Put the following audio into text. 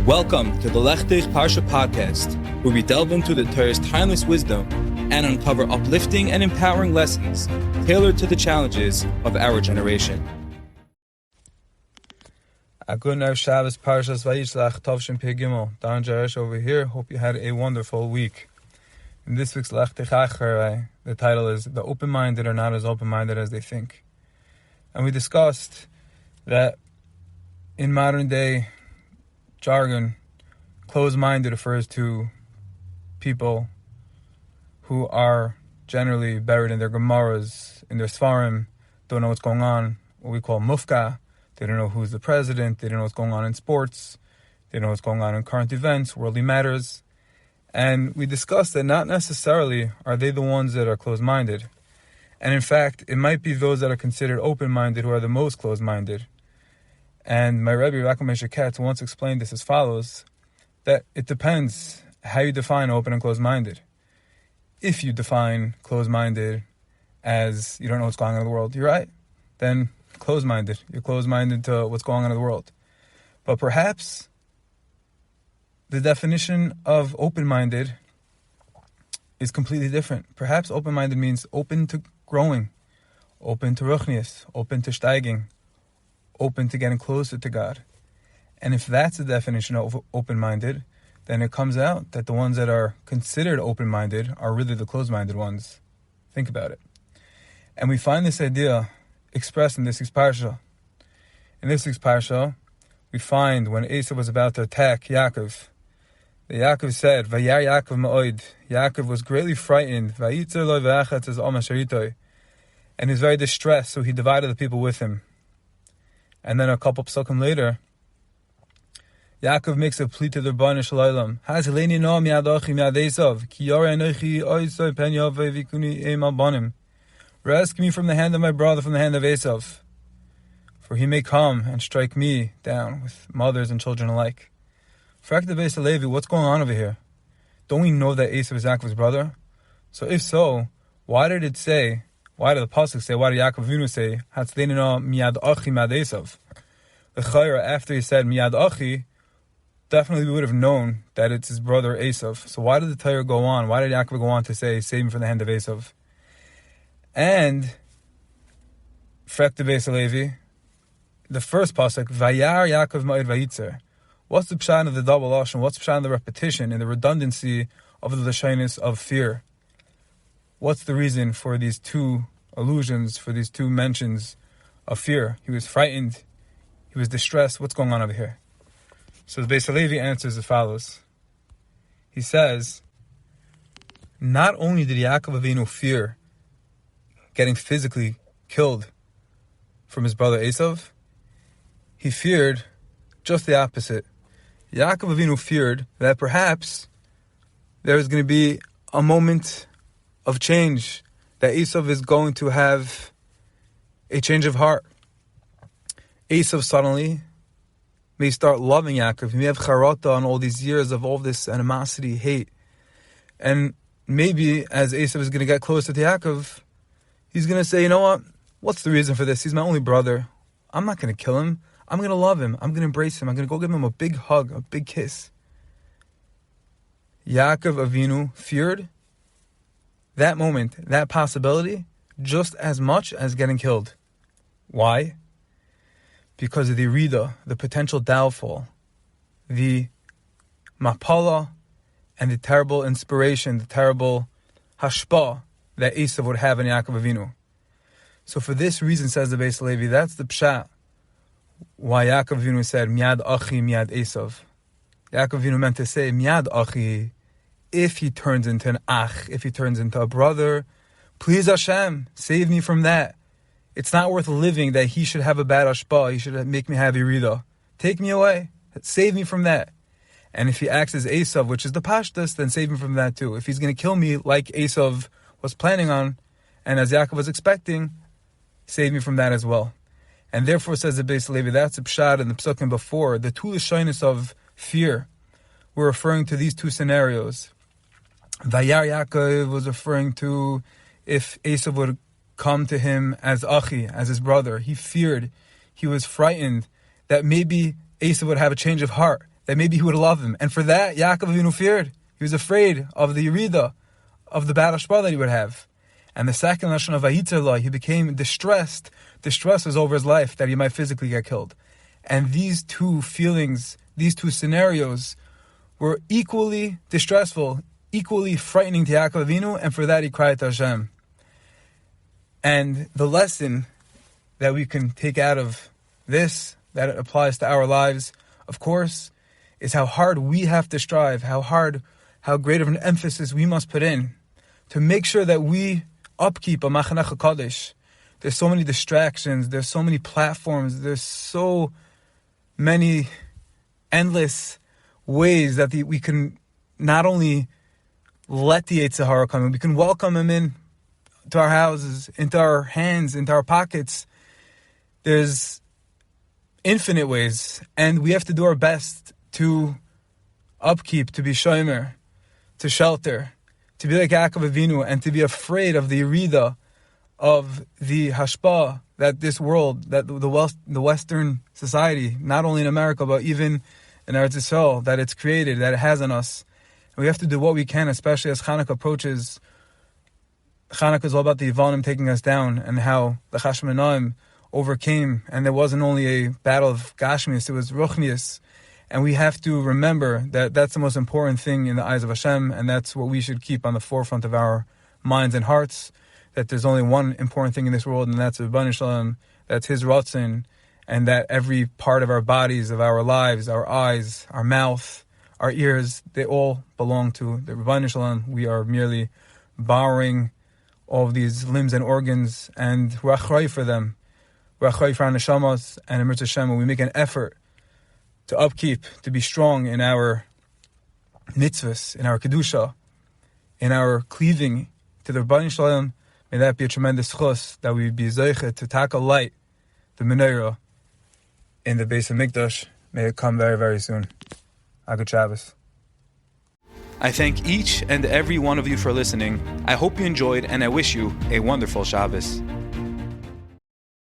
Welcome to the Lechtich Parsha podcast, where we delve into the Torah's timeless wisdom and uncover uplifting and empowering lessons tailored to the challenges of our generation. A good night, Shabbos, Parshas Vayishlach, Tovshin Pei Gimel. Don Jarish over here. Hope you had a wonderful week. In this week's Lechtich Acher, the title is "The Open-Minded Are Not as Open-Minded as They Think," and we discussed that in modern day jargon, closed-minded refers to people who are generally buried in their Gemaras, in their Svarim, don't know what's going on, what we call mufka. They don't know who's the president, they don't know what's going on in sports, they don't know what's going on in current events, worldly matters. And we discussed that not necessarily are they the ones that are closed-minded. And in fact, it might be those that are considered open-minded who are the most closed-minded. And my Rebbe, Rav Moshe Katz, once explained this as follows, that it depends how you define open and closed-minded. If you define closed-minded as you don't know what's going on in the world, you're right. Then closed-minded. You're closed-minded to what's going on in the world. But perhaps the definition of open-minded is completely different. Perhaps open-minded means open to growing, open to ruchnius, open to steiging, open to getting closer to God. And if that's the definition of open-minded, then it comes out that the ones that are considered open-minded are really the closed-minded ones. Think about it. And we find this idea expressed in this week's Parsha. In this week's Parsha, we find when Esau was about to attack Yaakov, that Yaakov said, Vayar Yaakov ma'od. Yaakov was greatly frightened. Vayitzer lo v'achatz es om asher ito. And he was very distressed, so he divided the people with him. And then a couple psukim later, Yaakov makes a plea to the Rebbeinu Shalom. Hazileni no miad achi miad Esav, ki yorei anochi oisoi pen yaveh vikuni emal banim. Rescue me from the hand of my brother, from the hand of Esav, for he may come and strike me down with mothers and children alike. For Beis Levi, what's going on over here? Don't we know that Esav is Yaakov's brother? So if so, why did the pasuk say? Why did Yaakov Avinu say Hatzleni no miad achi miad Esav? The Chayra, after he said miad achi, definitely we would have known that it's his brother Esav. So why did the Torah go on? Why did Yaakov go on to say, save him from the hand of Esav? And Beis Levi, the first pasuk, Vayar Yaakov ma'od vayitzer. What's the pshat of the double lashon? What's the pshat of the repetition and the redundancy of the lashonos of fear? What's the reason for these two allusions, for these two mentions of fear? He was frightened. He was distressed. What's going on over here? So the Beis Levi answers as follows. He says, not only did Yaakov Avinu fear getting physically killed from his brother Esav, he feared just the opposite. Yaakov Avinu feared that perhaps there is going to be a moment of change, that Esav is going to have a change of heart. Esav suddenly may start loving Yaakov. He may have charata on all these years of all this animosity, hate. And maybe as Esav is going to get closer to Yaakov, he's going to say, you know what? What's the reason for this? He's my only brother. I'm not going to kill him. I'm going to love him. I'm going to embrace him. I'm going to go give him a big hug, a big kiss. Yaakov Avinu feared that moment, that possibility, just as much as getting killed. Why? Because of the rida, the potential downfall, the mapala, and the terrible inspiration, the terrible hashpah that Esav would have in Yaakov Avinu. So for this reason, says the Beis Levi, that's the pshat why Yaakov Avinu said, Miad achi, miad Esav. Yaakov Avinu meant to say, Miad achi, if he turns into an ach, if he turns into a brother, please Hashem, save me from that. It's not worth living that he should have a bad hashpah, he should make me have irida. Take me away, save me from that. And if he acts as Esav, which is the pashtus, then save him from that too. If he's going to kill me like Esav was planning on, and as Yaakov was expecting, save me from that as well. And therefore, says the Beis Levi, that's a pshat in the psukim before. The two lashonos of fear were referring to these two scenarios. Vayar Yaakov was referring to if Esav would come to him as Achi, as his brother. He feared, he was frightened that maybe Esav would have a change of heart, that maybe he would love him. And for that, Yaakov Avinu feared. He was afraid of the Yerida, of the bad hashpah that he would have. And the second lashon of Vayitzallah, he became distressed. Distress was over his life, that he might physically get killed. And these two feelings, these two scenarios, were equally distressful, equally frightening to Yaakov Avinu, and for that he cried to Hashem. And the lesson that we can take out of this, that applies to our lives, of course, is how hard we have to strive, how great of an emphasis we must put in to make sure that we upkeep a Machanech HaKadosh. There's so many distractions, there's so many platforms, there's so many endless ways that we can not only let the Yetzer Hara come in, we can welcome him in to our houses, into our hands, into our pockets. There's infinite ways, and we have to do our best to upkeep, to be shomer, to shelter, to be like Yaakov Avinu, and to be afraid of the Yerida, of the hashpah that this world, that the Western society, not only in America, but even in Eretz Yisrael, that it's created, that it has on us. And we have to do what we can, especially as Chanukah approaches. Chanukah is all about the Yevanim taking us down, and how the Chashmonaim overcame, and there wasn't only a battle of Gashmius, it was Ruchnius. And we have to remember that that's the most important thing in the eyes of Hashem, and that's what we should keep on the forefront of our minds and hearts, that there's only one important thing in this world, and that's Rebbeinu Shalom, that's His Ratzon, and that every part of our bodies, of our lives, our eyes, our mouth, our ears, they all belong to the Rebbeinu Shalom. We are merely borrowing all of these limbs and organs, and we're achrei for them. We're achrei for our neshamos, and in Mirz Hashem, we make an effort to upkeep, to be strong in our mitzvahs, in our kedusha, in our cleaving to the Rebbeinu Shalom. May that be a tremendous chus, that we be zeiche to tackle light, the menorah, in the base of Mikdash. May it come very, very soon. A good Shabbos. I thank each and every one of you for listening. I hope you enjoyed, and I wish you a wonderful Shabbos.